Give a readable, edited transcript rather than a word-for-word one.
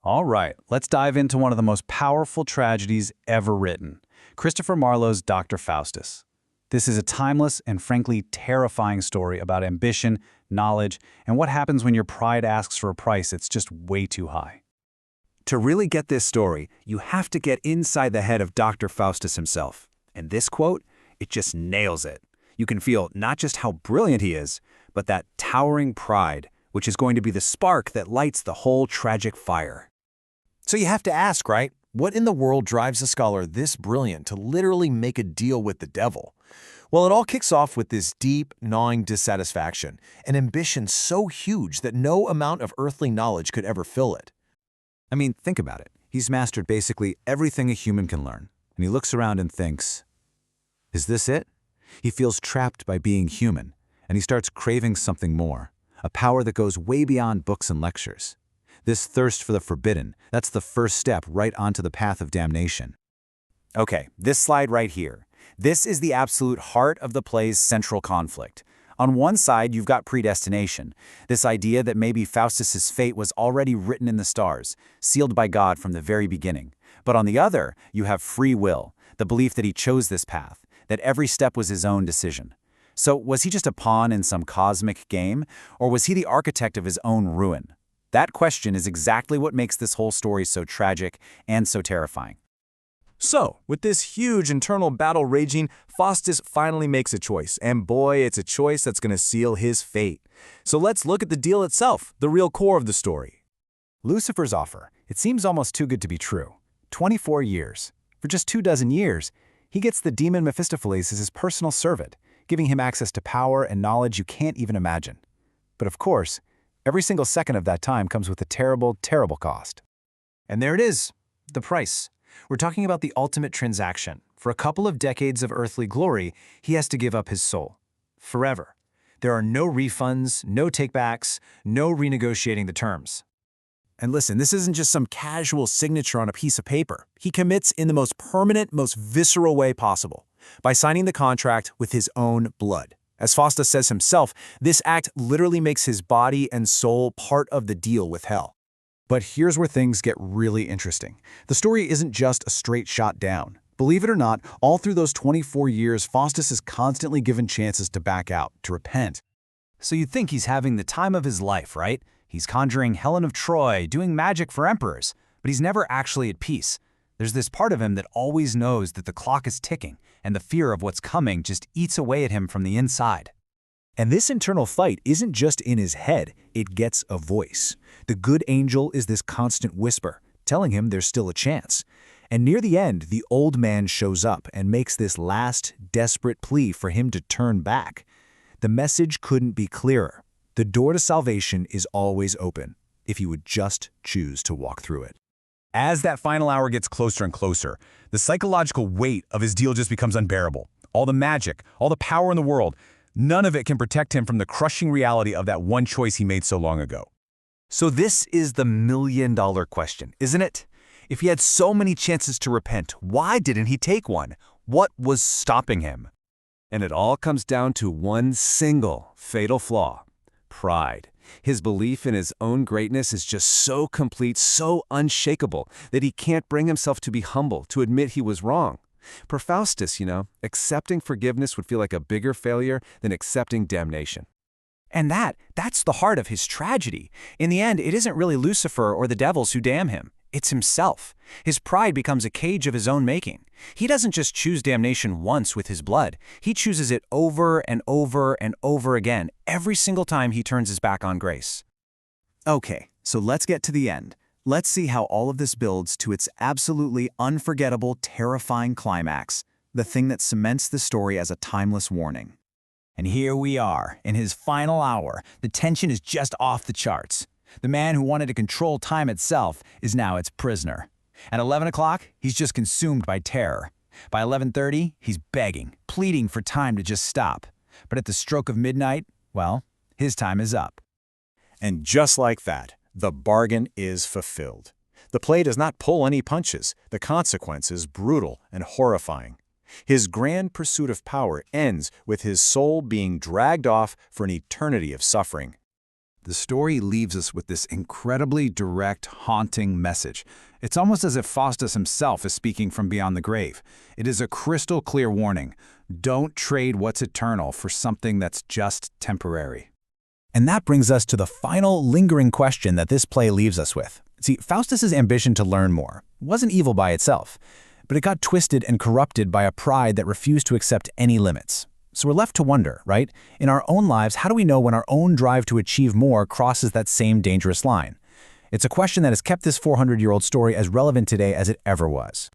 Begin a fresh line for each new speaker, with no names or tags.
All right, let's dive into one of the most powerful tragedies ever written, Christopher Marlowe's Dr. Faustus. This is a timeless and frankly terrifying story about ambition, knowledge, and what happens when your pride asks for a price that's just way too high.
To really get this story, you have to get inside the head of Dr. Faustus himself. And this quote, it just nails it. You can feel not just how brilliant he is, but that towering pride, which is going to be the spark that lights the whole tragic fire.
So you have to ask, right? What in the world drives a scholar this brilliant to literally make a deal with the devil? Well, it all kicks off with this deep, gnawing dissatisfaction, an ambition so huge that no amount of earthly knowledge could ever fill it.
I mean, think about it. He's mastered basically everything a human can learn, and he looks around and thinks, is this it? He feels trapped by being human, and he starts craving something more, a power that goes way beyond books and lectures. This thirst for the forbidden, that's the first step right onto the path of damnation. Okay, this slide right here. This is the absolute heart of the play's central conflict. On one side, you've got predestination, this idea that maybe Faustus's fate was already written in the stars, sealed by God from the very beginning. But on the other, you have free will, the belief that he chose this path, that every step was his own decision. So was he just a pawn in some cosmic game, or was he the architect of his own ruin? That question is exactly what makes this whole story so tragic and so terrifying.
So, with this huge internal battle raging, Faustus finally makes a choice, and boy, it's a choice that's going to seal his fate. So let's look at the deal itself, the real core of the story.
Lucifer's offer, it seems almost too good to be true. 24 years. For just 24 years, he gets the demon Mephistopheles as his personal servant, giving him access to power and knowledge you can't even imagine. But of course, every single second of that time comes with a terrible, terrible cost.
And there it is, the price. We're talking about the ultimate transaction. For a couple of decades of earthly glory, he has to give up his soul. Forever. There are no refunds, no takebacks, no renegotiating the terms.
And listen, this isn't just some casual signature on a piece of paper. He commits in the most permanent, most visceral way possible, by signing the contract with his own blood. As Faustus says himself, this act literally makes his body and soul part of the deal with hell. But here's where things get really interesting. The story isn't just a straight shot down. Believe it or not, all through those 24 years, Faustus is constantly given chances to back out, to repent.
So you'd think he's having the time of his life, right? He's conjuring Helen of Troy, doing magic for emperors, but he's never actually at peace. There's this part of him that always knows that the clock is ticking, and the fear of what's coming just eats away at him from the inside.
And this internal fight isn't just in his head, it gets a voice. The good angel is this constant whisper, telling him there's still a chance. And near the end, the old man shows up and makes this last, desperate plea for him to turn back. The message couldn't be clearer. The door to salvation is always open, if you would just choose to walk through it.
As that final hour gets closer and closer, the psychological weight of his deal just becomes unbearable. All the magic, all the power in the world, none of it can protect him from the crushing reality of that one choice he made so long ago.
So this is the million-dollar question, isn't it? If he had so many chances to repent, why didn't he take one? What was stopping him? And it all comes down to one single fatal flaw: pride. His belief in his own greatness is just so complete, so unshakable, that he can't bring himself to be humble, to admit he was wrong. For Faustus, accepting forgiveness would feel like a bigger failure than accepting damnation.
And that's the heart of his tragedy. In the end, it isn't really Lucifer or the devils who damn him. It's himself. His pride becomes a cage of his own making. He doesn't just choose damnation once with his blood. He chooses it over and over and over again, every single time he turns his back on grace. Okay, so let's get to the end. Let's see how all of this builds to its absolutely unforgettable, terrifying climax, the thing that cements the story as a timeless warning. And here we are, in his final hour. The tension is just off the charts. The man who wanted to control time itself is now its prisoner. At 11 o'clock, he's just consumed by terror. By 11:30, he's begging, pleading for time to just stop. But at the stroke of midnight, well, his time is up.
And just like that, the bargain is fulfilled. The play does not pull any punches. The consequence is brutal and horrifying. His grand pursuit of power ends with his soul being dragged off for an eternity of suffering. The story leaves us with this incredibly direct, haunting message. It's almost as if Faustus himself is speaking from beyond the grave. It is a crystal clear warning. Don't trade what's eternal for something that's just temporary.
And that brings us to the final lingering question that this play leaves us with. See, Faustus's ambition to learn more wasn't evil by itself, but it got twisted and corrupted by a pride that refused to accept any limits. So we're left to wonder, right? In our own lives, how do we know when our own drive to achieve more crosses that same dangerous line? It's a question that has kept this 400-year-old story as relevant today as it ever was.